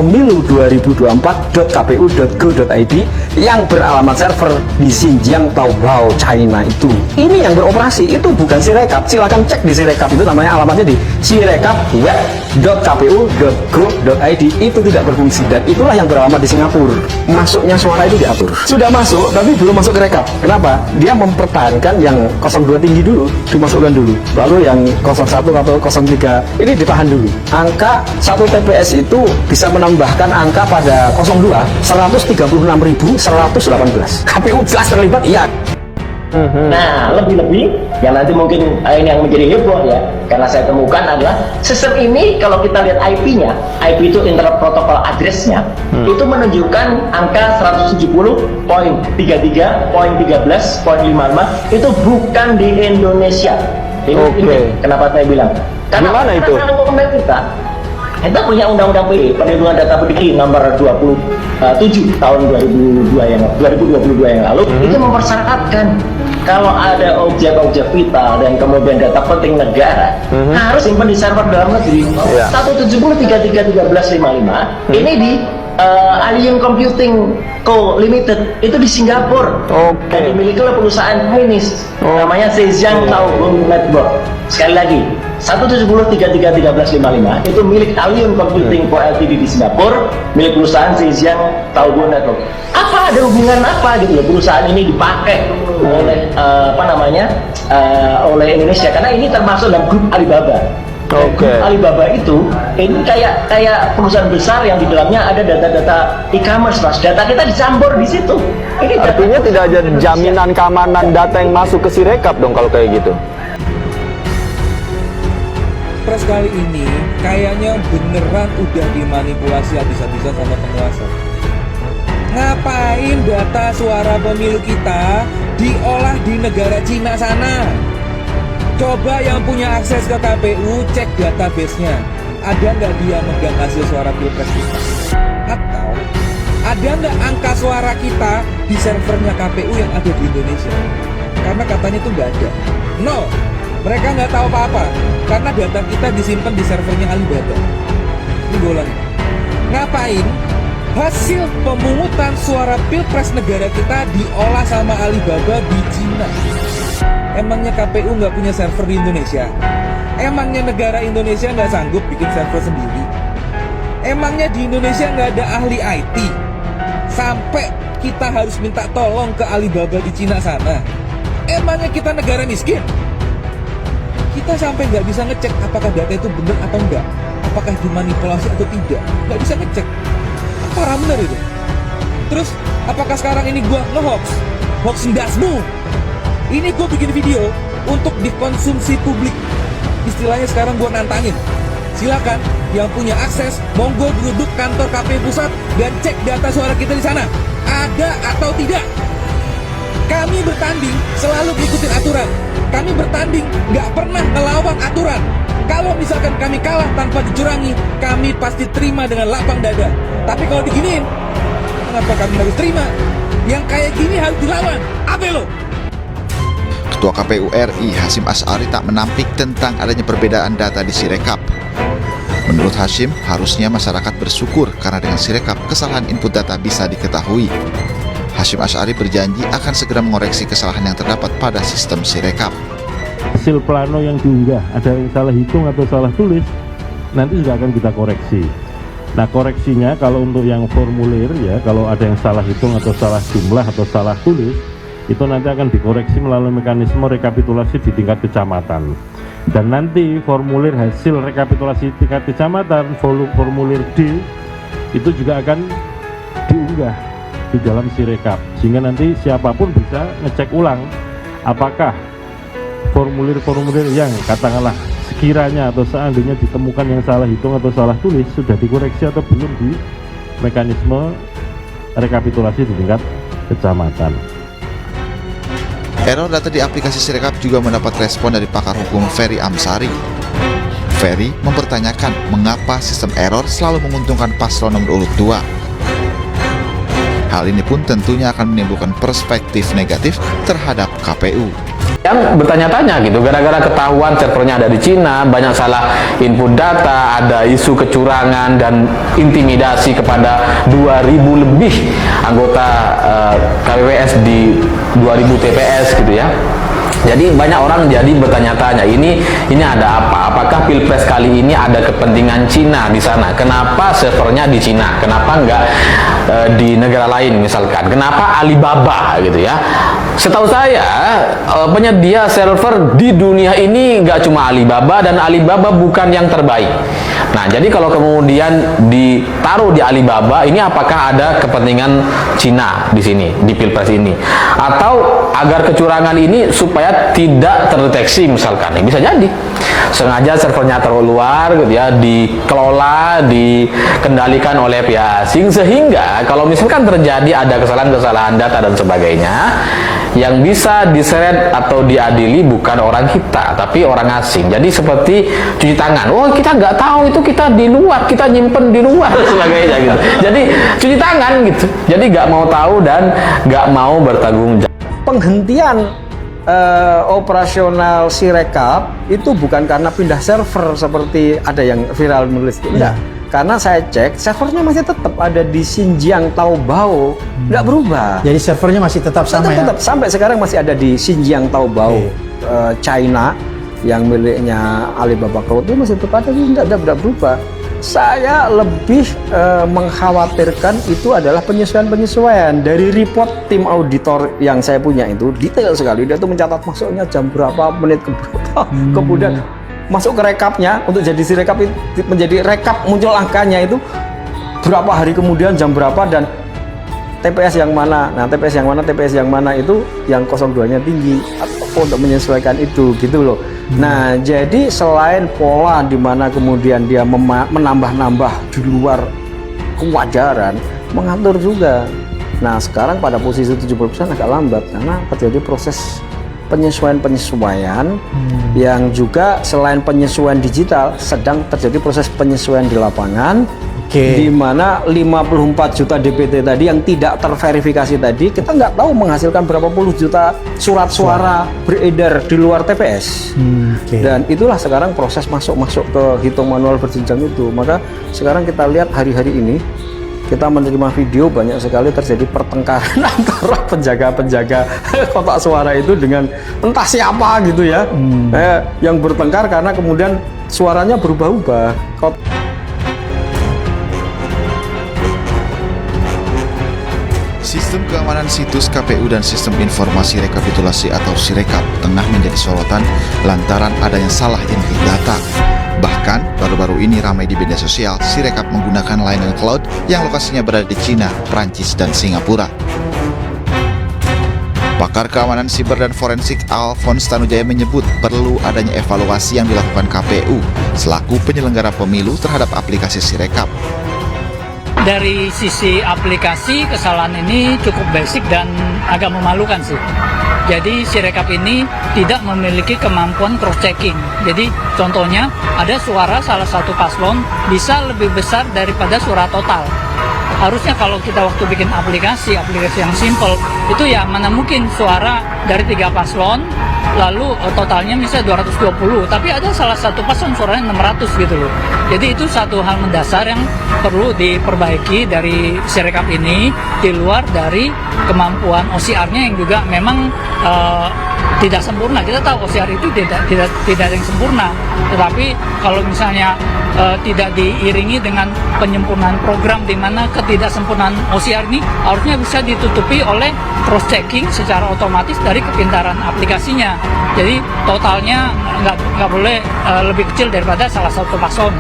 pemilu2024.kpu.go.id yang beralamat server di Xinjiang, Taobao, China itu. Ini yang beroperasi, itu bukan Sirekap. Silahkan cek di Sirekap, itu namanya alamatnya di sirekap.kpu.go.id. Itu tidak berfungsi dan itulah yang beralamat di Singapura. Masuknya suara itu diatur. Sudah masuk tapi belum masuk ke rekap. Kenapa? Dia mempertahankan yang 02 tinggi dulu, dimasukkan dulu. Lalu yang 01 atau 03 ini ditahan dulu. Angka 1 TPS itu bisa menambahkan angka pada 02 136.118. KPU jelas terlibat, iya. Nah, lebih-lebih yang nanti mungkin ini yang menjadi heboh ya, karena saya temukan adalah sistem ini kalau kita lihat IP-nya, IP itu Internet Protocol Address-nya, itu menunjukkan angka 170.33.13.55 itu bukan di Indonesia. Ini kenapa saya bilang? Karena gimana itu? Kita punya Undang-Undang Perlindungan Data Pribadi nomor 27 tahun 2022 yang lalu itu mempersyaratkan kalau ada objek-objek vital dan kemudian data penting negara harus simpan di server dalam negeri. 170.33.13.55 ini di Alien Computing Co Limited itu di Singapura dan dimiliki oleh perusahaan Chinese namanya Zhejiang Taobao Network. Sekali lagi 170.33.13.55 itu milik Alien Computing Co Ltd di Singapura, milik perusahaan Zhejiang Taobao Network. Apa ada hubungan apa gitu loh perusahaan ini dipakai oleh oleh Indonesia karena ini termasuk dalam grup Alibaba. Grup Alibaba itu ini kayak perusahaan besar yang di dalamnya ada data-data e-commerce, Mas. Data kita dicampur di situ. Ini artinya tidak ada jaminan keamanan data yang masuk ke Sirekap dong kalau kayak gitu. Pres kali ini kayaknya beneran udah dimanipulasi habis-habisan sama penguasa. Ngapain data suara pemilu kita diolah di negara Cina sana? Coba yang punya akses ke KPU cek database-nya. Ada nggak dia megang hasil suara pilpres kita? Atau ada nggak angka suara kita di servernya KPU yang ada di Indonesia? Karena katanya itu nggak ada. No, mereka nggak tahu apa-apa karena data kita disimpan di servernya Alibaba. Ini bolanya. Ngapain hasil pemungutan suara pilpres negara kita diolah sama Alibaba di Cina? Emangnya KPU nggak punya server di Indonesia? Emangnya negara Indonesia nggak sanggup bikin server sendiri? Emangnya di Indonesia nggak ada ahli IT? Sampai kita harus minta tolong ke Alibaba di Cina sana? Emangnya kita negara miskin? Kita sampai nggak bisa ngecek apakah data itu benar atau enggak, apakah dimanipulasi atau tidak, nggak bisa ngecek. Parah bener itu. Terus apakah sekarang ini gua nge-hoax? Hoax ndasmu. Ini gua bikin video untuk dikonsumsi publik. Istilahnya sekarang gua nantangin. Silakan yang punya akses, monggo duduk kantor KPU pusat dan cek data suara kita di sana. Ada atau tidak? Kami bertanding selalu ngikutin aturan. Kami bertanding nggak pernah ngelawan aturan. Kalau misalkan kami kalah tanpa dicurangi, kami pasti terima dengan lapang dada. Tapi kalau diginiin, kenapa kami harus terima? Yang kayak gini harus dilawan. Apa lo? Ketua KPU RI Hasyim Asy'ari tak menampik tentang adanya perbedaan data di Sirekap. Menurut Hasyim, harusnya masyarakat bersyukur karena dengan Sirekap kesalahan input data bisa diketahui. Hasyim Asy'ari berjanji akan segera mengoreksi kesalahan yang terdapat pada sistem Sirekap. Hasil plano yang diunggah ada yang salah hitung atau salah tulis, nanti juga akan kita koreksi. Nah, koreksinya kalau untuk yang formulir ya, kalau ada yang salah hitung atau salah jumlah atau salah tulis, itu nanti akan dikoreksi melalui mekanisme rekapitulasi di tingkat kecamatan. Dan nanti formulir hasil rekapitulasi tingkat kecamatan, formulir D, itu juga akan diunggah di dalam Sirekap, sehingga nanti siapapun bisa ngecek ulang apakah formulir-formulir yang katakanlah sekiranya atau seandainya ditemukan yang salah hitung atau salah tulis sudah dikoreksi atau belum di mekanisme rekapitulasi di tingkat kecamatan. Error data di aplikasi Sirekap juga mendapat respon dari pakar hukum Ferry Amsari. Ferry mempertanyakan mengapa sistem error selalu menguntungkan paslon nomor urut 2. Hal ini pun tentunya akan menimbulkan perspektif negatif terhadap KPU. yang bertanya-tanya gitu, gara-gara ketahuan servernya ada di Cina, banyak salah input data, ada isu kecurangan dan intimidasi kepada 2.000 lebih anggota KPPS di 2.000 TPS gitu ya. Jadi banyak orang jadi bertanya-tanya, ini ada apa? Apakah Pilpres kali ini ada kepentingan Cina di sana? Kenapa servernya di Cina? Kenapa enggak di negara lain misalkan? Kenapa Alibaba gitu ya? Setahu saya penyedia server di dunia ini nggak cuma Alibaba, dan Alibaba bukan yang terbaik. Nah, jadi kalau kemudian ditaruh di Alibaba, ini apakah ada kepentingan Cina di sini, di Pilpres ini? Atau agar kecurangan ini supaya tidak terdeteksi misalkan, bisa jadi sengaja servernya taruh luar gitu ya, dikelola, dikendalikan oleh pihak asing, sehingga kalau misalkan terjadi ada kesalahan-kesalahan data dan sebagainya, yang bisa diseret atau diadili bukan orang kita, tapi orang asing. Jadi seperti cuci tangan, oh kita nggak tahu itu, kita di luar, kita nyimpen di luar sebagainya gitu. Jadi cuci tangan gitu, jadi nggak mau tahu dan nggak mau bertanggung jawab. Penghentian operasional Sirekap itu bukan karena pindah server seperti ada yang viral menulis, enggak. Karena saya cek servernya masih tetap ada di Xinjiang Taobao, nggak berubah. Jadi servernya masih tetap sama tetap, sampai sekarang masih ada di Xinjiang Taobao, China, yang miliknya Alibaba Cloud itu masih tetap ada, tidak berubah. Saya lebih mengkhawatirkan itu adalah penyesuaian dari report tim auditor yang saya punya, itu detail sekali. Dia tuh mencatat masuknya jam berapa, menit keberapa, kemudian masuk ke rekapnya untuk jadi si rekap, menjadi rekap muncul angkanya itu berapa hari kemudian, jam berapa, dan TPS yang mana. Nah, TPS yang mana itu yang 02-nya tinggi untuk menyesuaikan itu gitu loh. Nah, jadi selain pola di mana kemudian dia menambah-nambah di luar kewajaran, mengatur juga. Nah, sekarang pada posisi 70% agak lambat karena terjadi proses penyesuaian yang juga selain penyesuaian digital, sedang terjadi proses penyesuaian di lapangan, di mana 54 juta DPT tadi yang tidak terverifikasi tadi, kita nggak tahu menghasilkan berapa puluh juta surat suara beredar di luar TPS. Dan itulah sekarang proses masuk ke hitung manual berjenjang itu. Maka sekarang kita lihat hari-hari ini kita menerima video banyak sekali terjadi pertengkaran antara penjaga-penjaga kotak suara itu dengan entah siapa gitu ya, yang bertengkar karena kemudian suaranya berubah-ubah. Sistem keamanan situs KPU dan sistem informasi rekapitulasi atau Sirekap tengah menjadi sorotan lantaran adanya salah input data. Bahkan, baru-baru ini ramai di media sosial, Sirekap menggunakan layanan cloud yang lokasinya berada di Cina, Prancis, dan Singapura. Pakar keamanan siber dan forensik Alphonse Tanujaya menyebut perlu adanya evaluasi yang dilakukan KPU selaku penyelenggara pemilu terhadap aplikasi Sirekap. Dari sisi aplikasi, kesalahan ini cukup basic dan agak memalukan sih. Jadi Sirekap ini tidak memiliki kemampuan cross-checking. Jadi contohnya ada suara salah satu paslon bisa lebih besar daripada suara total. Harusnya kalau kita waktu bikin aplikasi yang simple, itu ya mana mungkin suara dari 3 paslon, lalu totalnya misalnya 220, tapi ada salah satu paslon suaranya 600 gitu loh. Jadi itu satu hal mendasar yang perlu diperbaiki dari Sirekap ini, di luar dari kemampuan OCR-nya yang juga memang tidak sempurna. Kita tahu OCR itu tidak ada yang sempurna, tetapi kalau misalnya tidak diiringi dengan penyempurnaan program, di mana ketidaksempurnaan OCR ini harusnya bisa ditutupi oleh cross-checking secara otomatis dari kepintaran aplikasinya. Jadi totalnya nggak boleh lebih kecil daripada salah satu paslon.